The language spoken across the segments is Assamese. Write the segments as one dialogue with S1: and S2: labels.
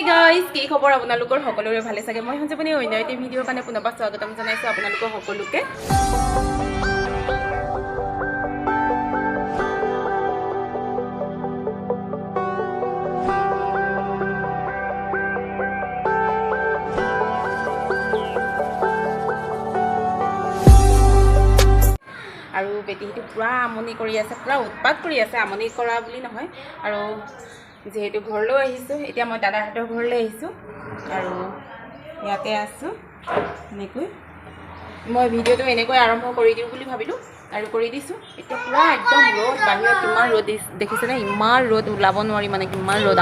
S1: গাইজ কি খবৰ আপোনালোকৰ সকলোৰে ভালে চাগে মই সঞ্জীৱনী অন্য এটি ভিডিঅ'ৰ কাৰণে পুনৰবাৰ স্বাগতম জনাইছোঁ আপোনালোকৰ সকলোকে আৰু বেটিটো পুৰা আমনি কৰি আছে পুৰা উৎপাত কৰি আছে আমনি কৰা বুলি নহয় আৰু যেহেতু ঘৰলৈ আহিছোঁ এতিয়া মই দাদাহঁতৰ ঘৰলৈ আহিছোঁ আৰু ইয়াতে আছোঁ এনেকৈ মই ভিডিঅ'টো এনেকৈ আৰম্ভ কৰি দিওঁ বুলি ভাবিলোঁ আৰু কৰি দিছোঁ এতিয়া পুৰা একদম ৰ'দ বাহিৰত কিমান ৰ'দ দেখিছেনে ইমান ৰ'দ ওলাব নোৱাৰি মানে কিমান ৰ'দ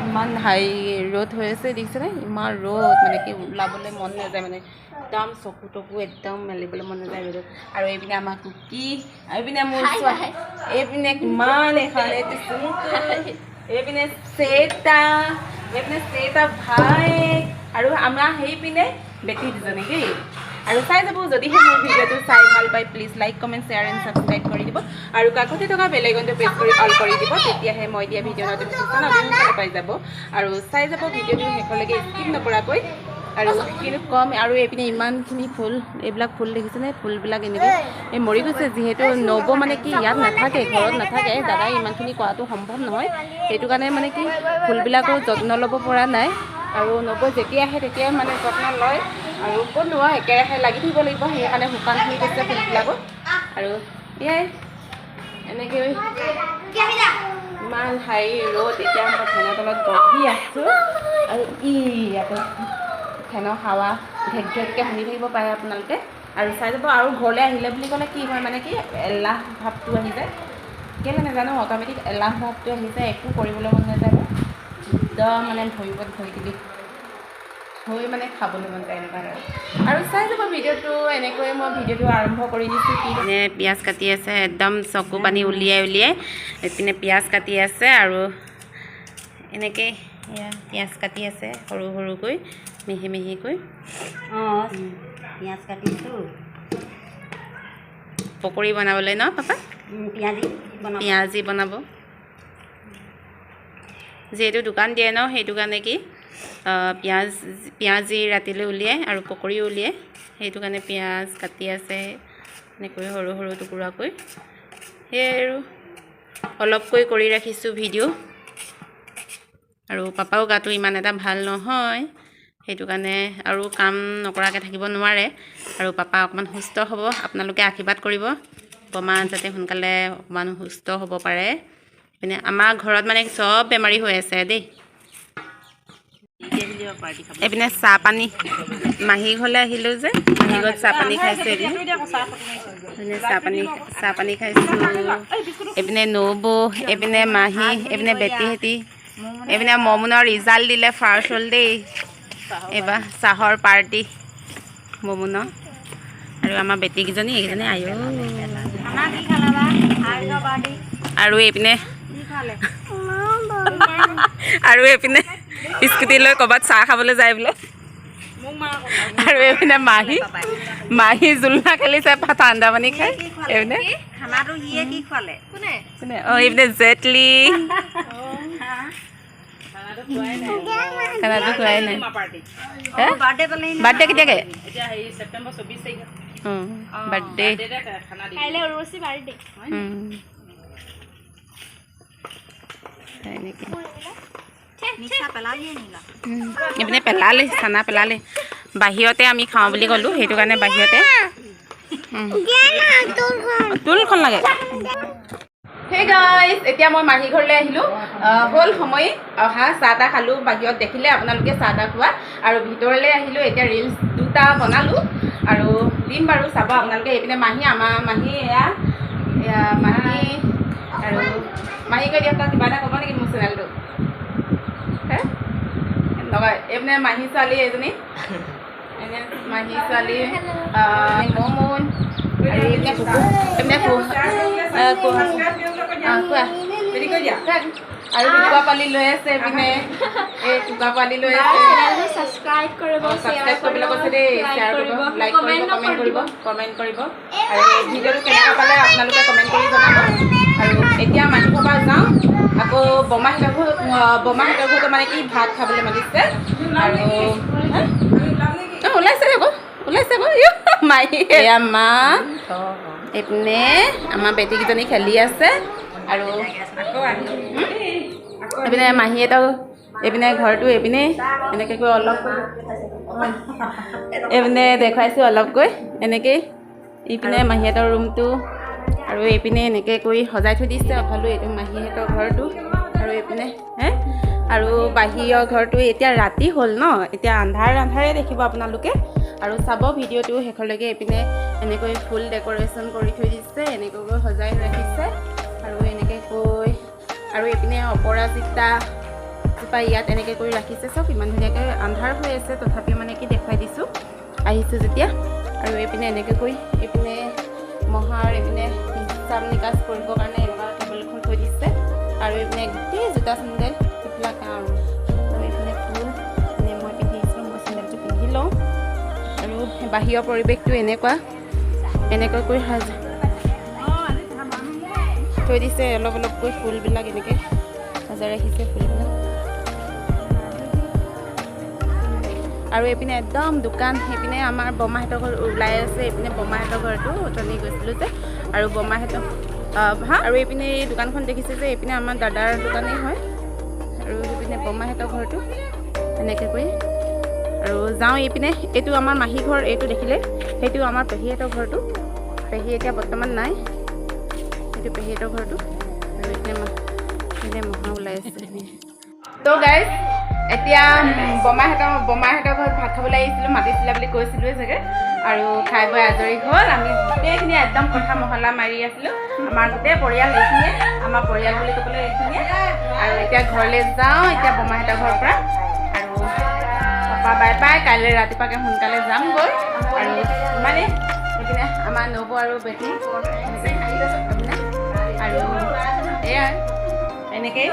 S1: ইমান হাই ৰ'দ হৈ আছে দেখিছেনে ইমান ৰ'দ মানে কি ওলাবলৈ মন নাযায় মানে একদম চকু টকু একদম মেলিবলৈ মন নাযায় ৰ'দত আৰু এইপিনে আমাৰ কুকি এইপিনে মোৰ এইপিনে কিমান এখন এইপিনে চেতা ভাই আৰু আমাৰ সেইপিনে বেটি দুজনী দেই আৰু চাই যাব যদিহে মোৰ ভিডিঅ'টো চাই ভাল পায় please like comment share and subscribe কৰি দিব আৰু কাষতে থকা বেল আইকনটো প্ৰেছ কৰি অল কৰি দিব তেতিয়াহে মই দিয়া ভিডিঅ' নটিফিকেশ্যন আপোনালোকে পাই যাব আৰু চাই যাব ভিডিঅ'টো শেষলৈকে স্কিপ নকৰাকৈ আৰু কিন্তু কম আৰু এইপিনে ইমানখিনি ফুল এইবিলাক ফুল দেখিছেনে ফুলবিলাক এনেকৈ এই মৰি গৈছে যিহেতু নব মানে কি ইয়াত নাথাকে ঘৰত নাথাকে দাদাই ইমানখিনি কৰাটো সম্ভৱ নহয় সেইটো কাৰণে মানে কি ফুলবিলাকো যত্ন ল'ব পৰা নাই আৰু নব যেতিয়া আহে তেতিয়াই মানে যত্ন লয় আৰু ক'ত নোৱা একেৰাহে লাগি থাকিব লাগিব সেইকাৰণে শুকান হৈ গৈছে ফুলবিলাকত আৰু এয়াই এনেকৈ ইমান হাই ৰ'দ এতিয়া মই ফেনৰ তলত বহি আছোঁ আৰু ইয়াতে ফেনৰ হাৱা ঘেক ঘেককৈ শুনি থাকিব পাৰে আপোনালোকে আৰু চাই যাব আৰু ঘৰলৈ আহিলে বুলি ক'লে কি হয় মানে কি এলাহ ভাৱটো আহি যায় কেলৈ নাজানো অট'মেটিক এলাহ ভাৱটো আহি যায় একো কৰিবলৈ মন নাযায় একদম মানে ভৰিবত ভৰি দিলি হৈ মানে খাবলৈ মন যায় এনেকুৱা আৰু চাই যাব ভিডিঅ'টো এনেকৈ মই ভিডিঅ'টো আৰম্ভ কৰি দিছোঁ কি মানে পিঁয়াজ কাটি আছে একদম চকু পানী উলিয়াই এইপিনে পিঁয়াজ কাটি আছে আৰু এনেকৈ এয়া পিঁয়াজ কাটি আছে সৰু সৰুকৈ মিহি মিহিকৈ
S2: অঁ পিঁয়াজ কাটিছোঁ
S1: পকৰি বনাবলৈ ন পাপা পিঁয়াজি বনাব যিহেতু দোকান দিয়ে ন সেইটো কাৰণে কি পিঁয়াজি ৰাতিলৈ উলিয়াই আৰু পকৰি উলিয়াই সেইটো কাৰণে পিঁয়াজ কাটি আছে এনেকৈ সৰু সৰু টুকুৰাকৈ সেয়াই আৰু অলপকৈ কৰি ৰাখিছোঁ ভিডিঅ' আৰু পাপাও গাটো ইমান এটা ভাল নহয় সেইটো কাৰণে আৰু কাম নকৰাকৈ থাকিব নোৱাৰে আৰু পাপা অকণমান সুস্থ হ'ব আপোনালোকে আশীৰ্বাদ কৰিব বমা যাতে সোনকালে অকণমান সুস্থ হ'ব পাৰে মানে আমাৰ ঘৰত মানে চব বেমাৰী হৈ আছে দেই এইপিনে চাহপানী মাহী ঘৰলৈ আহিলোঁ যে মাহী ঘৰত চাহপানী খাইছোঁ এইপিনে চাহপানী খাইছোঁ এইপিনে নবৌ এইপিনে মাহী এইপিনে বেটীহেঁতি এইপিনে মমুনৰ ৰিজাল্ট দিলে ফাৰ্ষ্ট হ'ল দেই এইবাৰ চাহৰ পাৰ্টি মমুনৰ আৰু আমাৰ বেটীকেইজনী এইকেইজনী আয়ো আৰু এইপিনে স্কুটি লৈ ক'ৰবাত চাহ খাবলৈ যায় বোলে আৰু এইপিনে মাহী জোলনা খেলিছে ঠাণ্ডা পানী খাই এইপিনে অঁ এইপিনে জেটলি খানাটো খোৱাই নাই বাৰ্থডে কেতিয়াকৈ বাৰ্থডে এইপিনে পেলালে চানা পেলালে বাহিৰতে আমি খাওঁ বুলি ক'লোঁ সেইটো কাৰণে বাহিৰতে তুলখন লাগে হে গাইজ এতিয়া মই মাহী ঘৰলৈ আহিলোঁ হ'ল সময় অহা চাহ তাহ খালোঁ বাহিৰত দেখিলে আপোনালোকে চাহ তাহ খোৱা আৰু ভিতৰলৈ আহিলোঁ এতিয়া ৰিলচ দুটা বনালোঁ আৰু দিম বাৰু চাব আপোনালোকে এইপিনে মাহী আমাৰ মাহী এয়া মাহী আৰু মাহী কৈ দিয়া তই কিবা এটা ক'ব নেকি মোৰ চেনেলটো হে নহয় এইপিনে মাহী ছোৱালী এজনী মাহী ছোৱালী মমুন আৰু এইপিনে আৰু টুকুৰা পালি লৈ আছে এইপিনে এই টুকুৰা পালি লৈ আছে ছাবস্ক্ৰাইব কৰিবলৈ কৈছে দেই শ্বেয়াৰ কৰিব লাইক কৰিব কমেণ্ট কৰিব আৰু ভিডিঅ'টো কেনেকুৱা পালে আপোনালোকে কমেণ্ট কৰি জনাব আৰু এতিয়া মাহী ঘৰৰ পৰা যাওঁ আকৌ বমাহঁতৰ ঘৰতো মানে কি ভাত খাবলৈ মাতিছে আৰু ওলাইছে আকৌ মাহী এয়া মা এইপিনে আমাৰ বেটীকেইজনী খেলি আছে আৰু এইপিনে মাহীহঁতৰ এইপিনে ঘৰটো এইপিনে এনেকৈ কৈ অলপ এইপিনে দেখুৱাইছোঁ অলপকৈ এনেকৈ এইপিনে মাহীহঁতৰ ৰুমটো আৰু এইপিনে এনেকৈ কৰি সজাই থৈ দিছে অফালো এইটো মাহীহঁতৰ ঘৰটো আৰু এইপিনে আৰু বাহিৰৰ ঘৰটো এতিয়া ৰাতি হ'ল ন এতিয়া আন্ধাৰে দেখিব আপোনালোকে আৰু চাব ভিডিঅ'টো শেষলৈকে এইপিনে এনেকৈ ফুল ডেক'ৰেশ্যন কৰি থৈ দিছে এনেকৈ সজাই ৰাখিছে আৰু এনেকৈ কৈ আৰু এইপিনে অপৰাজিতা ইয়াত এনেকৈ কৰি ৰাখিছে চব ইমান ধুনীয়াকৈ আন্ধাৰ হৈ আছে তথাপিও মানে কি দেখুৱাই দিছোঁ আহিছোঁ যেতিয়া আৰু এইপিনে এনেকৈ কৰি এইপিনে মহাৰ এইপিনে হিচাপ নিকাচ কৰিবৰ কাৰণে এনেকুৱা টেবুল এখন থৈ দিছে আৰু এইপিনে গোটেই জোতা চেণ্ডেল এইবিলাক আৰু এইপিনে ফুল মই পিন্ধিছোঁ মই চেণ্ডেলটো পিন্ধি লওঁ আৰু বাহিৰৰ পৰিৱেশটো এনেকৈ কৰি থৈ দিছে অলপকৈ ফুলবিলাক এনেকৈ সজাই ৰাখিছে ফুলবিলাক আৰু এইপিনে একদম দোকান সেইপিনে আমাৰ বমাহঁতৰ ঘৰ ওলাই আছে এইপিনে বমাহঁতৰ ঘৰটো অথনি গৈছিলোঁ যে আৰু বমাহঁতৰ আৰু এইপিনে এই দোকানখন দেখিছে যে এইপিনে আমাৰ দাদাৰ দোকানেই হয় আৰু সেইপিনে বমাহঁতৰ ঘৰটো এনেকৈ কৰি আৰু যাওঁ এইপিনে এইটো আমাৰ মাহী ঘৰ এইটো দেখিলে সেইটো আমাৰ পেহীহঁতৰ ঘৰটো পেহী এতিয়া বৰ্তমান নাই এইটো পেহীহঁতৰ ঘৰটো আৰু এইপিনে মহা ওলাই আছে তো গাইজ এতিয়া বমাহঁতৰ ঘৰত ভাত খাবলৈ আহিছিলোঁ মাতিছিলে বুলি কৈছিলোঁৱে চাগে আৰু খাই বৈ আজৰি হ'ল আমি গোটেইখিনি একদম কথা মহলা মাৰি আছিলোঁ আমাৰ গোটেই পৰিয়াল এইখিনিয়ে আমাৰ পৰিয়াল বুলি ক'বলৈ এইখিনিয়ে আৰু এতিয়া ঘৰলৈ যাওঁ এতিয়া বমাহঁতৰ ঘৰৰ পৰা আৰু পাপা বাই বাই কাইলৈ ৰাতিপুৱাকৈ সোনকালে যামগৈ আৰু মানে এইপিনে আমাৰ নবৌ আৰু বেটী আৰু এয়াই এনেকেই